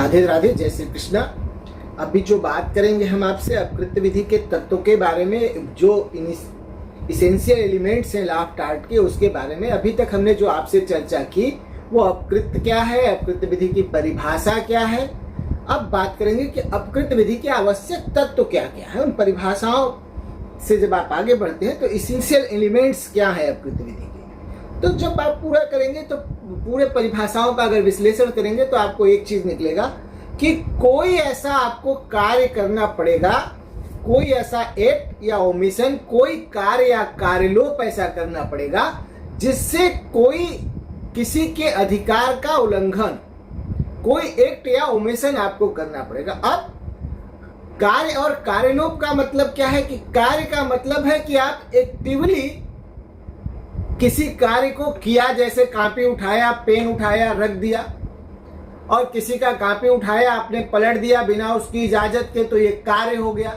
राधे राधे, जय श्री कृष्णा। अभी जो बात करेंगे हम आपसे अपकृत्य विधि के तत्वों के बारे में, जो इसेंशियल एलिमेंट्स हैं लॉ ऑफ टार्ट के, उसके बारे में। अभी तक हमने जो आपसे चर्चा की वो अपकृत्य क्या है, अपकृत्य विधि की परिभाषा क्या है। अब बात करेंगे कि अपकृत्य विधि के आवश्यक तत्व क्या क्या है। उन परिभाषाओं से जब आप आगे बढ़ते हैं तो इसेंशियल एलिमेंट्स क्या है अपकृत्य विधि के, तो जब आप पूरा करेंगे तो पूरे परिभाषाओं का अगर विश्लेषण करेंगे तो आपको एक चीज निकलेगा कि कोई ऐसा आपको कार्य करना पड़ेगा, कोई ऐसा एक्ट या ओमिशन, कोई कार्य या कार्यलोप ऐसा करना पड़ेगा जिससे कोई किसी के अधिकार का उल्लंघन, कोई एक्ट या ओमिशन आपको करना पड़ेगा। अब कार्य और कार्यलोप का मतलब क्या है कि कार्य का मतलब है कि आप एक्टिवली किसी कार्य को किया, जैसे कॉपी उठाया, पेन उठाया, रख दिया, और किसी का कॉपी उठाया आपने पलट दिया बिना उसकी इजाजत के, तो ये कार्य हो गया।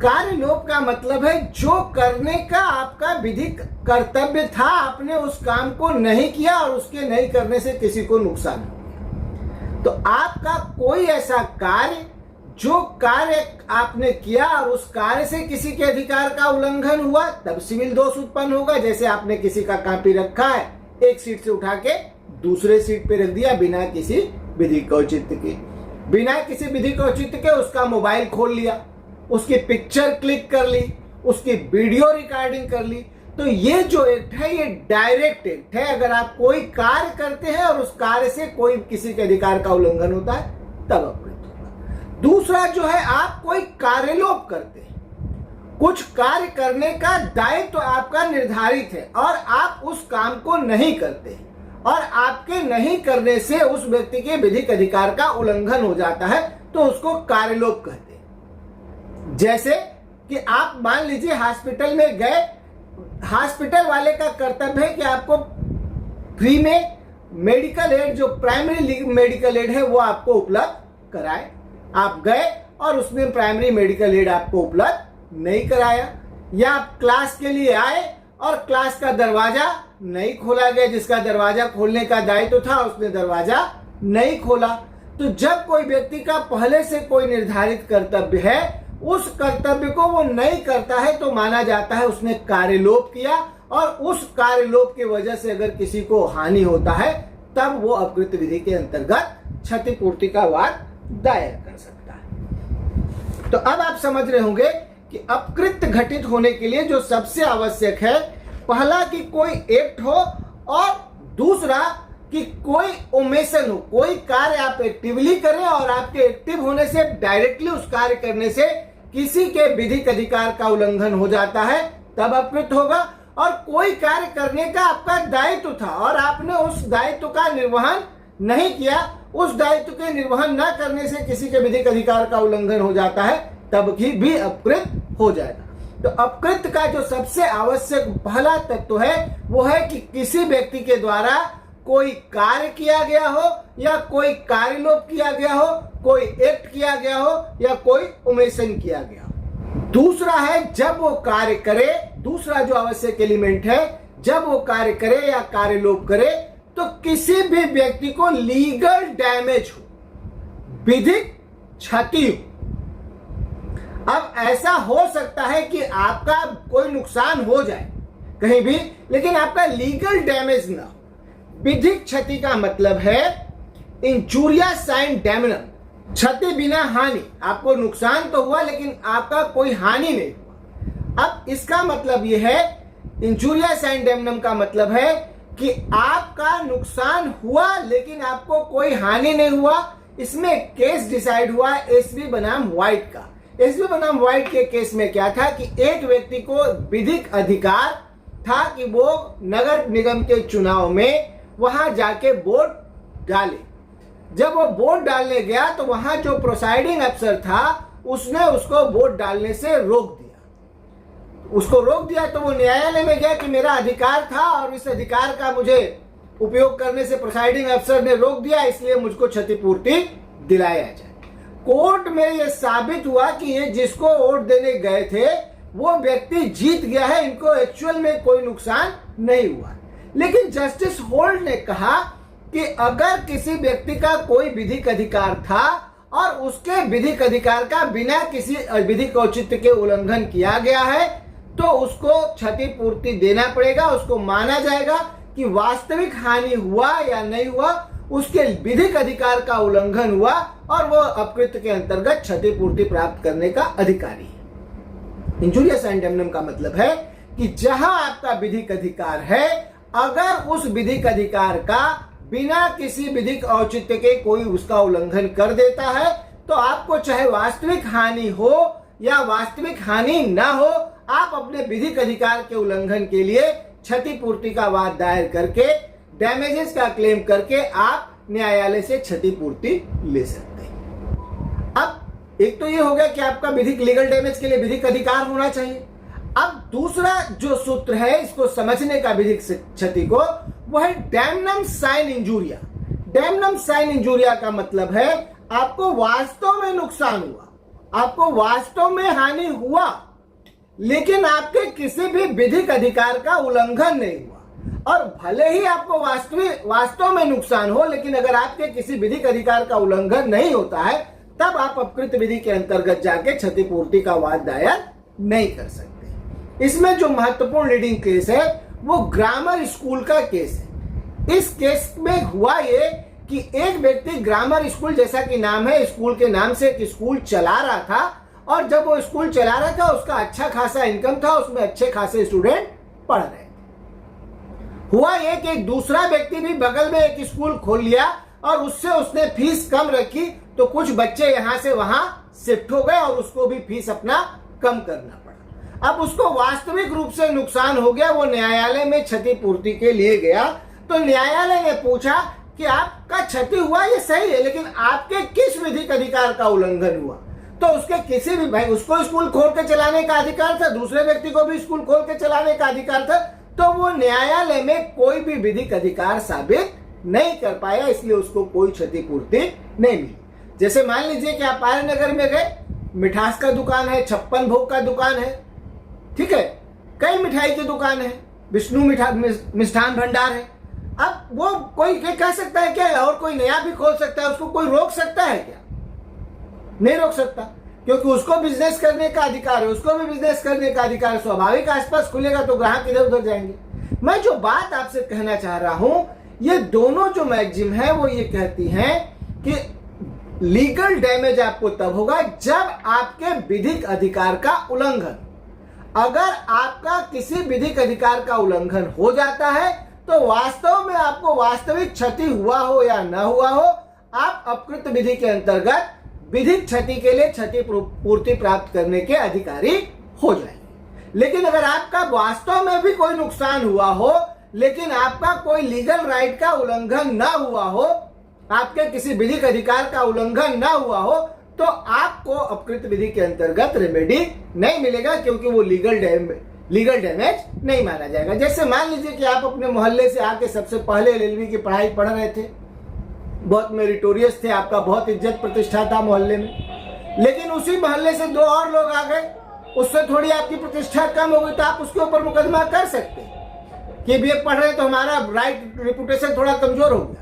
कार्यलोप का मतलब है जो करने का आपका विधिक कर्तव्य था, आपने उस काम को नहीं किया और उसके नहीं करने से किसी को नुकसान हो गया। तो आपका कोई ऐसा कार्य, जो कार्य आपने किया और उस कार्य से किसी के अधिकार का उल्लंघन हुआ, तब सिविल दोष उत्पन्न होगा। जैसे आपने किसी का कॉपी रखा है, एक सीट से उठा के दूसरे सीट पे रख दिया बिना किसी विधिक औचित्य के, बिना किसी विधिक औचित्य के उसका मोबाइल खोल लिया, उसकी पिक्चर क्लिक कर ली, उसकी वीडियो रिकॉर्डिंग कर ली, तो ये जो एक्ट है ये डायरेक्ट एक्ट है। अगर आप कोई कार्य करते हैं और उस कार्य से कोई किसी के अधिकार का उल्लंघन होता है तब अपकृत्य होगा। दूसरा जो है, आप कोई कार्यलोप करते हैं, कुछ कार्य करने का दायित्व तो आपका निर्धारित है और आप उस काम को नहीं करते और आपके नहीं करने से उस व्यक्ति के विधिक अधिकार का उल्लंघन हो जाता है, तो उसको कार्यलोप कहते हैं। जैसे कि आप मान लीजिए हॉस्पिटल में गए, हॉस्पिटल वाले का कर्तव्य है कि आपको फ्री में मेडिकल एड, जो प्राइमरी मेडिकल एड है वो आपको उपलब्ध कराए। आप गए और उसने प्राइमरी मेडिकल एड आपको उपलब्ध नहीं कराया, या आप क्लास के लिए आए और क्लास का दरवाजा नहीं खोला गया, जिसका दरवाजा खोलने का दायित्व था उसने दरवाजा नहीं खोला। तो जब कोई व्यक्ति का पहले से कोई निर्धारित कर्तव्य है, उस कर्तव्य को वो नहीं करता है तो माना जाता है उसने कार्यलोप किया, और उस कार्यलोप की वजह से अगर किसी को हानि होता है तब वो अपकृत्य विधि के अंतर्गत क्षतिपूर्ति का वाद दायर कर सकता है। तो अब आप समझ रहे होंगे कि अपकृत्य घटित होने के लिए जो सबसे आवश्यक है, पहला कि कोई एक्ट हो, और दूसरा कि कोई ओमेशन हो, कोई कार्य आप एक्टिवली करें और आपके एक्टिव होने से, डायरेक्टली उस कार्य करने से किसी के विधिक अधिकार का उल्लंघन हो जाता है तब अपकृत्य होगा। और कोई कार्य करने का आपका दायित्व था और आपने उस दायित्व का निर्वहन नहीं किया, उस दायित्व के निर्वहन न करने से किसी के विधिक अधिकार का उल्लंघन हो जाता है, तब भी अपकृत्य हो जाएगा। तो अपकृत्य का जो सबसे आवश्यक पहला तत्व है वो है कि किसी व्यक्ति के द्वारा कोई कार्य किया गया हो, या कोई कार्यलोप किया गया हो, कोई एक्ट किया गया हो, या कोई ओमिशन किया गया हो। दूसरा है, जब वो कार्य करे, दूसरा जो आवश्यक एलिमेंट है, जब वो कार्य करे या कार्यलोप करे तो किसी भी व्यक्ति को लीगल डैमेज हो, विधिक क्षति हो। अब ऐसा हो सकता है कि आपका कोई नुकसान हो जाए कहीं भी, लेकिन आपका लीगल डैमेज ना हो। विधिक क्षति का मतलब है इंजूरिया साइन डैमनम, क्षति बिना हानि। आपको नुकसान तो हुआ लेकिन आपका कोई हानि नहीं हुआ। अब इसका मतलब यह है, इंजूरिया साइन डैमनम का मतलब है कि आपका नुकसान हुआ लेकिन आपको कोई हानि नहीं हुआ। इसमें केस डिसाइड हुआ एसबी बनाम व्हाइट का। एसबी बनाम व्हाइट के केस में क्या था कि एक व्यक्ति को विधिक अधिकार था कि वो नगर निगम के चुनाव में वहां जाके वोट डाले। जब वो वोट डालने गया तो वहां जो प्रोसाइडिंग अफसर था उसने उसको वोट डालने से रोक दिया। उसको रोक दिया तो वो न्यायालय में गया कि मेरा अधिकार था और इस अधिकार का मुझे उपयोग करने से प्रोसाइडिंग अफसर ने रोक दिया, इसलिए मुझको क्षतिपूर्ति दिलाया जाए। कोर्ट में यह साबित हुआ कि ये जिसको वोट देने गए थे वो व्यक्ति जीत गया है, इनको एक्चुअल में कोई नुकसान नहीं हुआ। लेकिन जस्टिस होल्ट ने कहा कि अगर किसी व्यक्ति का कोई विधिक अधिकार था और उसके विधिक अधिकार का बिना किसी विधिक औचित्य के उल्लंघन किया गया है तो उसको क्षतिपूर्ति देना पड़ेगा। उसको माना जाएगा कि वास्तविक हानि हुआ या नहीं हुआ, उसके विधिक अधिकार का उल्लंघन हुआ और वो अपकृत्य के अंतर्गत क्षतिपूर्ति प्राप्त करने का अधिकारी है। इंजूरियस एंटेमनम का मतलब है कि जहां आपका विधिक अधिकार है, अगर उस विधिक अधिकार का बिना किसी विधिक औचित्य के कोई उसका उल्लंघन कर देता है तो आपको चाहे वास्तविक हानि हो या वास्तविक हानि ना हो, आप अपने विधिक अधिकार के उल्लंघन के लिए क्षतिपूर्ति का वाद दायर करके डैमेजेस का क्लेम करके आप न्यायालय से क्षतिपूर्ति ले सकते हैं। अब एक तो ये हो गया कि आपका विधिक लीगल डैमेज के लिए विधिक अधिकार होना चाहिए। अब दूसरा जो सूत्र है इसको समझने का विधिक क्षति को, वो है damnum sine injuria. Damnum sine injuria का मतलब है आपको वास्तव में नुकसान हुआ, आपको वास्तव में हानि हुआ, लेकिन आपके किसी भी विधिक अधिकार का उल्लंघन नहीं हुआ। और भले ही आपको वास्तव में नुकसान हो, लेकिन अगर आपके किसी विधिक अधिकार का उल्लंघन नहीं होता है तब आप अपकृत विधि के अंतर्गत जाके क्षतिपूर्ति का वाद दायर नहीं कर सकते। इसमें जो महत्वपूर्ण लीडिंग केस है वो ग्रामर स्कूल का केस है। इस केस में हुआ ये कि एक व्यक्ति ग्रामर स्कूल, जैसा कि नाम है, स्कूल के नाम से एक स्कूल चला रहा था और जब वो स्कूल चला रहा था उसका अच्छा खासा इनकम था, उसमें अच्छे खासे स्टूडेंट पढ़ रहे थे। हुआ ये कि एक दूसरा व्यक्ति भी बगल में एक स्कूल खोल लिया और उससे उसने फीस कम रखी तो कुछ बच्चे यहां से वहां शिफ्ट हो गए और उसको भी फीस अपना कम करना पड़ा। अब उसको वास्तविक रूप से नुकसान हो गया, वो न्यायालय में क्षतिपूर्ति के लिए गया तो न्यायालय ने पूछा कि आपका क्षति हुआ ये सही है, लेकिन आपके किस विधिक अधिकार का उल्लंघन हुआ? तो उसके किसी भी भाई, उसको स्कूल खोल के चलाने का अधिकार था, दूसरे व्यक्ति को भी स्कूल खोल के चलाने का अधिकार था, तो वो न्यायालय में कोई भी विधिक अधिकार साबित नहीं कर पाया, इसलिए उसको कोई क्षतिपूर्ति नहीं मिली। जैसे मान लीजिए कि आप आर्य नगर में गए, मिठास का दुकान है, 56 भोग का दुकान है, ठीक है, कई मिठाई की दुकान है, विष्णु मिष्ठान भंडार है। अब वो कोई कह सकता है क्या और कोई नया भी खोल सकता है, उसको कोई रोक सकता है क्या? नहीं रोक सकता, क्योंकि उसको बिजनेस करने का अधिकार है, उसको भी बिजनेस करने का अधिकार है। स्वाभाविक आसपास खुलेगा तो ग्राहक इधर उधर जाएंगे। मैं जो बात आपसे कहना चाह रहा हूं, ये दोनों जो मैगजीन है वो ये कहती हैं कि लीगल डैमेज आपको तब होगा जब आपके विधिक अधिकार का उल्लंघन, अगर आपका किसी विधिक अधिकार का उल्लंघन हो जाता है तो वास्तव में आपको वास्तविक क्षति हुआ हो या न हुआ हो, आप अपकृत विधि के अंतर्गत विधिक क्षति के लिए क्षतिपूर्ति प्राप्त करने के अधिकारी हो जाएंगे। लेकिन अगर आपका वास्तव में भी कोई नुकसान हुआ हो लेकिन आपका कोई लीगल राइट का उल्लंघन ना हुआ हो, आपके किसी विधिक अधिकार का उल्लंघन ना हुआ हो, तो आपको अपकृत विधि के अंतर्गत रेमेडी नहीं मिलेगा, क्योंकि वो लीगल डैमेज नहीं माना जाएगा। जैसे मान लीजिए कि आप अपने मोहल्ले से आके सबसे पहले एलएलबी की पढ़ाई पढ़ रहे थे, बहुत मेरिटोरियस थे, आपका बहुत इज्जत प्रतिष्ठा था मोहल्ले में, लेकिन उसी मोहल्ले से दो और लोग आ गए, उससे थोड़ी आपकी प्रतिष्ठा कम हो गई, तो आप उसके ऊपर मुकदमा कर सकते हैं कि भी पढ़ रहे तो हमारा राइट रेपुटेशन थोड़ा कमजोर हो गया।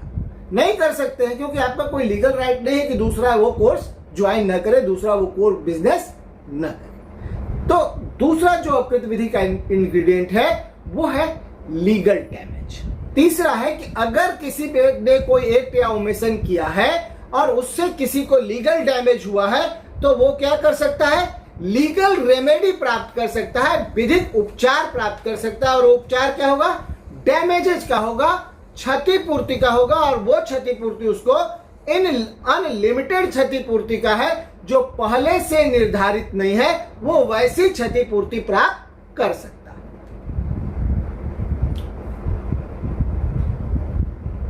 नहीं कर सकते हैं, क्योंकि आपका कोई लीगल राइट नहीं है कि दूसरा वो कोर्स ज्वाइन न करे, दूसरा वो कोर्स बिजनेस न करे। तो दूसरा जो अपकृत विधि का इंग्रेडिएंट है वो है लीगल डैमेज। तीसरा है कि अगर किसी ने कोई एक्ट या ओमिशन किया है और उससे किसी को लीगल डैमेज हुआ है तो वो क्या कर सकता है? लीगल रेमेडी प्राप्त कर सकता है, विधिक उपचार प्राप्त कर सकता है। और उपचार क्या होगा? डैमेजेस का होगा, क्षतिपूर्ति का होगा, और वो क्षतिपूर्ति उसको इन अनलिमिटेड क्षतिपूर्ति का है, जो पहले से निर्धारित नहीं है, वो वैसी क्षतिपूर्ति प्राप्त कर सकता है।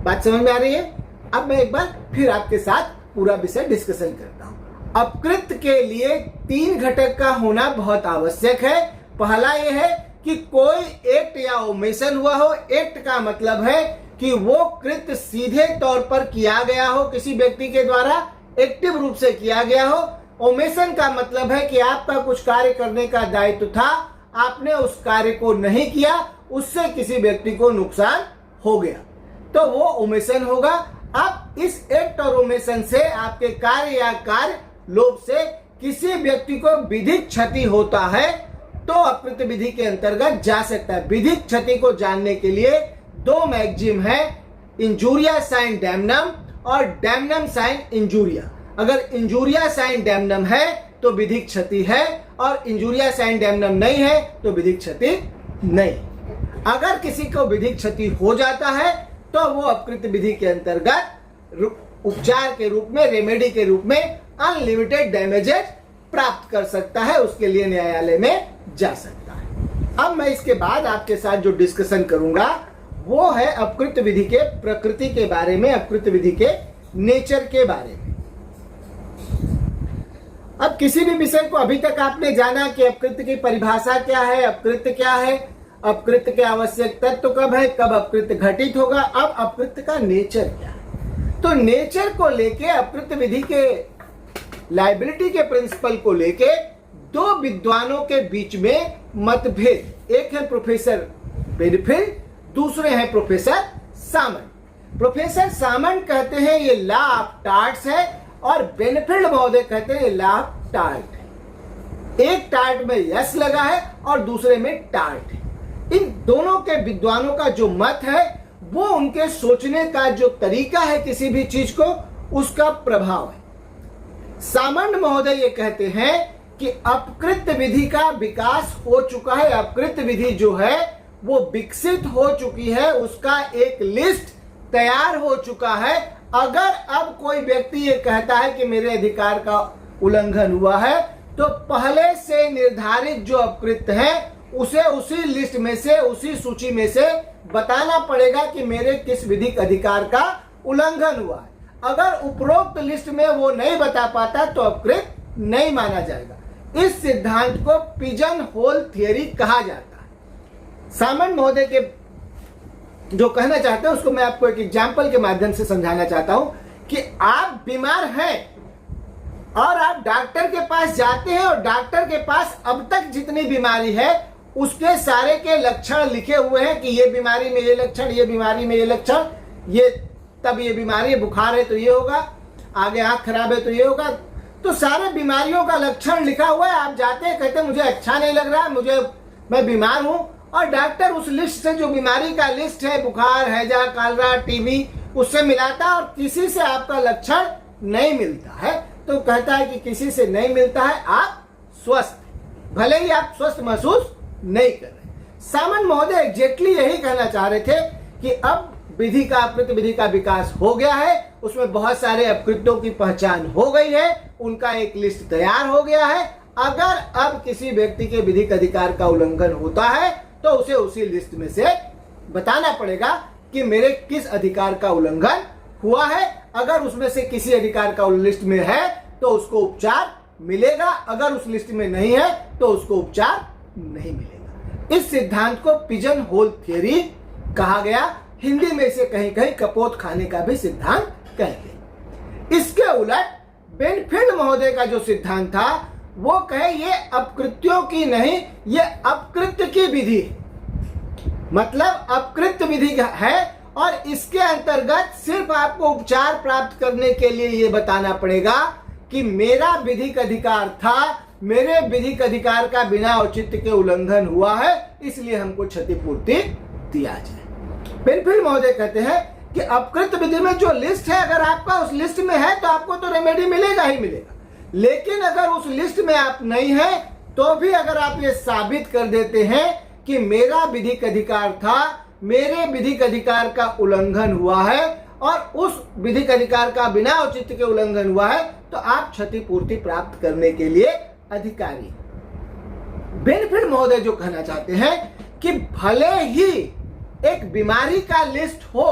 बात समझ में आ रही है? अब मैं एक बार फिर आपके साथ पूरा विषय डिस्कशन करता हूं। अपकृत के लिए 3 घटक का होना बहुत आवश्यक है। पहला यह है कि कोई एक्ट या ओमिशन हुआ हो। एक्ट का मतलब है कि वो कृत्य सीधे तौर पर किया गया हो, किसी व्यक्ति के द्वारा एक्टिव रूप से किया गया हो। ओमिशन का मतलब है कि आपका कुछ कार्य करने का दायित्व था, आपने उस कार्य को नहीं किया, उससे किसी व्यक्ति को नुकसान हो गया। तो वो ओमिशन होगा। अब इस एक्ट और ओमिशन से आपके कार्य या कार्य लोभ से किसी व्यक्ति को विधिक क्षति होता है तो अपकृत विधि के अंतर्गत जा सकता है। विधिक क्षति को जानने के लिए दो मैगजीम है, इंजूरिया साइन डैमनम और डैमनम साइन इंजूरिया। अगर इंजूरिया साइन डैमनम है तो विधिक क्षति है और इंजूरिया साइन डैमनम नहीं है तो विधिक क्षति नहीं। अगर किसी को विधिक क्षति हो जाता है तो वो अपकृत विधि के अंतर्गत उपचार के रूप में, रेमेडी के रूप में अनलिमिटेड डैमेजेस प्राप्त कर सकता है, उसके लिए न्यायालय में जा सकता है। अब मैं इसके बाद आपके साथ जो डिस्कशन करूंगा वो है अपकृत विधि के प्रकृति के बारे में, अपकृत विधि के नेचर के बारे में। अब किसी भी विषय को अभी तक आपने जाना कि अपकृत की परिभाषा क्या है, अपकृत क्या है, अपकृत के आवश्यक तत्व कब है, कब अपकृत घटित होगा। अब अपकृत का नेचर क्या है, तो नेचर को लेके अपकृत विधि के लायबिलिटी के प्रिंसिपल को लेके दो विद्वानों के बीच में मतभेद, एक है प्रोफेसर बेनिफिल्ड, दूसरे हैं प्रोफेसर सामंत। प्रोफेसर सामंत कहते हैं ये लॉ ऑफ टार्ट्स है और बेनिफिल्ड महोदय कहते हैं लॉ ऑफ टार्ट है। एक टार्ट में यस लगा है और दूसरे में टार्ट है। इन दोनों के विद्वानों का जो मत है वो उनके सोचने का जो तरीका है किसी भी चीज को, उसका प्रभाव है। सामंत महोदय ये कहते हैं कि अपकृत विधि का विकास हो चुका है, अपकृत विधि जो है वो विकसित हो चुकी है, उसका एक लिस्ट तैयार हो चुका है। अगर अब कोई व्यक्ति ये कहता है कि मेरे अधिकार का उल्लंघन हुआ है तो पहले से निर्धारित जो अपकृत है उसे उसी लिस्ट में से, उसी सूची में से बताना पड़ेगा कि मेरे किस विधिक अधिकार का उल्लंघन हुआ है। अगर उपरोक्त लिस्ट में वो नहीं बता पाता तो अपकृत नहीं माना जाएगा। इस सिद्धांत को पिजन होल थियरी कहा जाता है। सामंत महोदय के जो कहना चाहते हैं उसको मैं आपको एक एग्जाम्पल के माध्यम से समझाना चाहता हूं कि आप बीमार हैं और आप डॉक्टर के पास जाते हैं और डॉक्टर के पास अब तक जितनी बीमारी है उसके सारे के लक्षण लिखे हुए हैं कि ये बीमारी में ये लक्षण, ये बीमारी में ये लक्षण, ये तब ये बीमारी, बुखार है तो ये होगा, आगे आंख खराब है तो ये होगा। तो सारे बीमारियों का लक्षण लिखा हुआ है। आप जाते हैं, कहते हैं मुझे अच्छा नहीं लग रहा, मैं बीमार हूं, और डॉक्टर उस लिस्ट से, जो बीमारी का लिस्ट है, बुखार, हैजा, कालरा, टीबी, उससे मिलाता है और किसी से आपका लक्षण नहीं मिलता है। तो कहता है कि किसी से नहीं मिलता है, आप स्वस्थ, भले ही आप स्वस्थ महसूस नहीं कर रहे। सामंत महोदय एग्जैक्टली यही कहना चाह रहे थे कि अब विधि का, अपकृत विधि का विकास हो गया है, उसमें बहुत सारे अपकृतों की पहचान हो गई है, उनका एक लिस्ट तैयार हो गया है। अगर अब किसी व्यक्ति के विधिक अधिकार का उल्लंघन होता है तो उसे उसी लिस्ट में से बताना पड़ेगा कि मेरे किस अधिकार का उल्लंघन हुआ है। अगर उसमें से किसी अधिकार का लिस्ट में है तो उसको उपचार मिलेगा, अगर उस लिस्ट में नहीं है तो उसको उपचार नहीं मिलेगा। इस सिद्धांत को पिजन होल थियरी कहा गया। हिंदी में इसे कहीं कहीं कपोत खाने का भी सिद्धांत कहते। इसके उलट बेनफील्ड महोदय का जो सिद्धांत था वो कहे ये अपकृत्यों की नहीं, ये अपकृत की विधि है। मतलब अपकृत विधि है और इसके अंतर्गत सिर्फ आपको उपचार प्राप्त करने के लिए ये बताना पड़ेगा कि मेरा विधिक अधिकार था, मेरे विधिक अधिकार का बिना औचित्य के उल्लंघन हुआ है, इसलिए हमको क्षतिपूर्ति दिया जाए। बेनफील्ड महोदय कहते हैं कि अपकृत विधि में जो लिस्ट है, अगर आपका उस लिस्ट में है तो आपको तो रेमेडी मिलेगा ही मिलेगा, लेकिन अगर उस लिस्ट में आप नहीं है तो भी अगर आप ये साबित कर देते हैं कि मेरा विधिक अधिकार था, मेरे विधिक अधिकार का उल्लंघन हुआ है और उस विधिक अधिकार का बिना औचित्य के उल्लंघन हुआ है, तो आप क्षतिपूर्ति प्राप्त करने के लिए अधिकारी। बेनफील्ड महोदय जो कहना चाहते हैं कि भले ही एक बीमारी का लिस्ट हो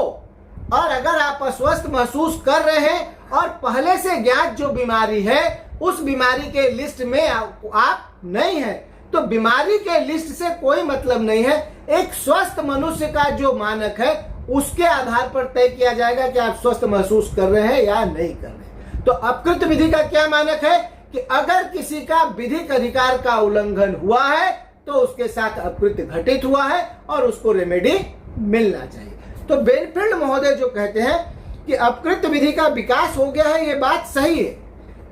और अगर आप अस्वस्थ महसूस कर रहे हैं और पहले से ज्ञात जो बीमारी है उस बीमारी के लिस्ट में आप नहीं है, तो बीमारी के लिस्ट से कोई मतलब नहीं है। एक स्वस्थ मनुष्य का जो मानक है उसके आधार पर तय किया जाएगा कि आप स्वस्थ महसूस कर रहे हैं या नहीं कर रहे। तो अपकृत विधि का क्या मानक है कि अगर किसी का विधिक अधिकार का उल्लंघन हुआ है तो उसके साथ अपकृत घटित हुआ है और उसको रेमेडी मिलना चाहिए। तो तो बेनफील्ड महोदय जो कहते हैं कि अपकृत्य विधि का विकास हो गया है, ये बात सही है,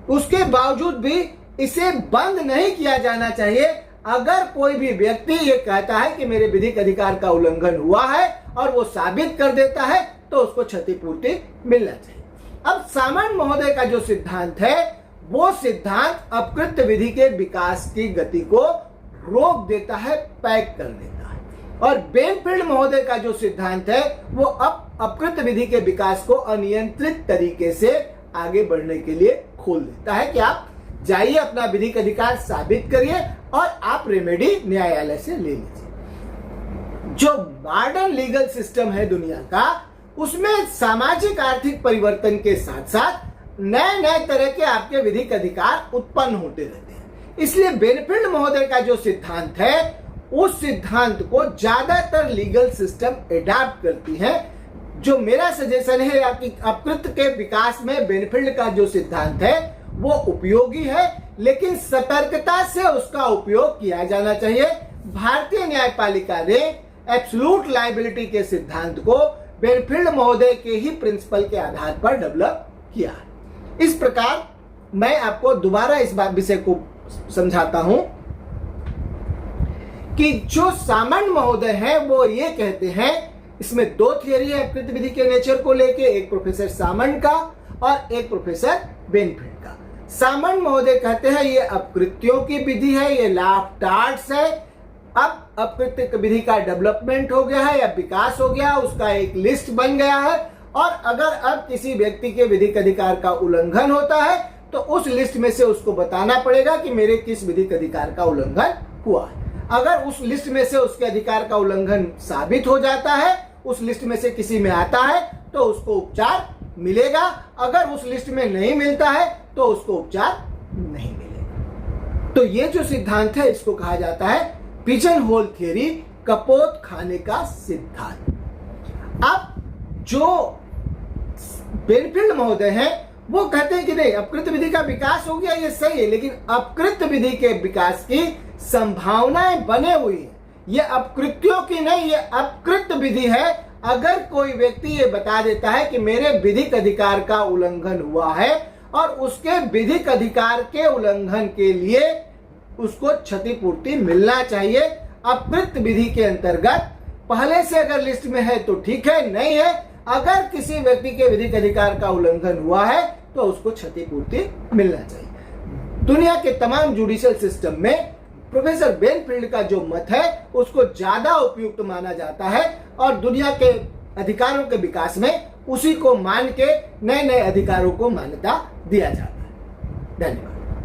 उसके बावजूद भी इसे बंद नहीं किया जाना चाहिए। अगर कोई भी व्यक्ति ये कहता है कि मेरे विधिक अधिकार का उल्लंघन हुआ है और वो साबित कर देता है तो उसको क्षतिपूर्ति मिलना चाहिए। अब सामंत महोदय का जो सिद्धांत है वो सिद्धांत अपकृत्य विधि के विकास की गति को रोक देता है, पैक कर देता है। और बेनफील्ड महोदय का जो सिद्धांत है वो अपकृत्य विधि के विकास को अनियंत्रित तरीके से आगे बढ़ने के लिए खोल देता है कि आप जाइए, अपना विधिक अधिकार साबित करिए और आप रेमेडी न्यायालय से ले लीजिए। जो मॉडर्न लीगल सिस्टम है दुनिया का, उसमें सामाजिक आर्थिक परिवर्तन के साथ साथ नए नए तरह के आपके विधिक अधिकार उत्पन्न होते रहते हैं। इसलिए बेनफील्ड महोदय का जो सिद्धांत है उस सिद्धांत को ज्यादातर लीगल सिस्टम एडॉप्ट करती है। जो मेरा सजेशन है कि अपकृत्य के विकास में बेनफील्ड का जो सिद्धांत है वो उपयोगी है, लेकिन सतर्कता से उसका उपयोग किया जाना चाहिए। भारतीय न्यायपालिका ने एब्सोल्यूट लायबिलिटी के सिद्धांत को बेनफील्ड महोदय के ही प्रिंसिपल के आधार पर डेवलप किया। इस प्रकार मैं आपको दोबारा इस विषय को समझाता हूं कि जो सामंत महोदय है वो ये कहते हैं, इसमें दो थियरी है अपकृत्य विधि के नेचर को लेके, एक प्रोफेसर सामंत का और एक प्रोफेसर बेनफील्ड का। सामंत महोदय कहते हैं ये अपकृत्यों की विधि है, ये लॉ ऑफ टॉर्ट्स है। अब अपकृत्य विधि का डेवलपमेंट हो गया है या विकास हो गया, उसका एक लिस्ट बन गया है और अगर अब किसी व्यक्ति के विधिक अधिकार का उल्लंघन होता है तो उस लिस्ट में से उसको बताना पड़ेगा कि मेरे किस विधिक अधिकार का उल्लंघन हुआ है। अगर उस लिस्ट में से उसके अधिकार का उल्लंघन साबित हो जाता है, उस लिस्ट में से किसी में आता है तो उसको उपचार मिलेगा। अगर उस लिस्ट में नहीं मिलता है तो उसको उपचार नहीं मिलेगा। तो ये जो सिद्धांत है इसको कहा जाता है पिजन होल थियरी, कपोत खाने का सिद्धांत। अब जो बेनफील्ड महोदय हैं वो कहते हैं कि नहीं, अपकृत्य विधि का विकास हो गया ये सही है, लेकिन अपकृत्य विधि के विकास की संभावनाएं बने हुई है। ये अपकृत्यों की नहीं, ये अपकृत्य विधि है। अगर कोई व्यक्ति ये बता देता है कि मेरे विधिक अधिकार का उल्लंघन हुआ है और उसके विधिक अधिकार के उल्लंघन के लिए उसको क्षतिपूर्ति मिलना चाहिए अपकृत्य विधि के अंतर्गत। पहले से अगर लिस्ट में है तो ठीक है, नहीं है, अगर किसी व्यक्ति के विधिक अधिकार का उल्लंघन हुआ है तो उसको क्षतिपूर्ति मिलना चाहिए। दुनिया के तमाम जुडिशियल सिस्टम में प्रोफेसर बेनफील्ड का जो मत है उसको ज्यादा उपयुक्त माना जाता है और दुनिया के अधिकारों के विकास में उसी को मान के नए नए अधिकारों को मान्यता दिया जाता है। धन्यवाद।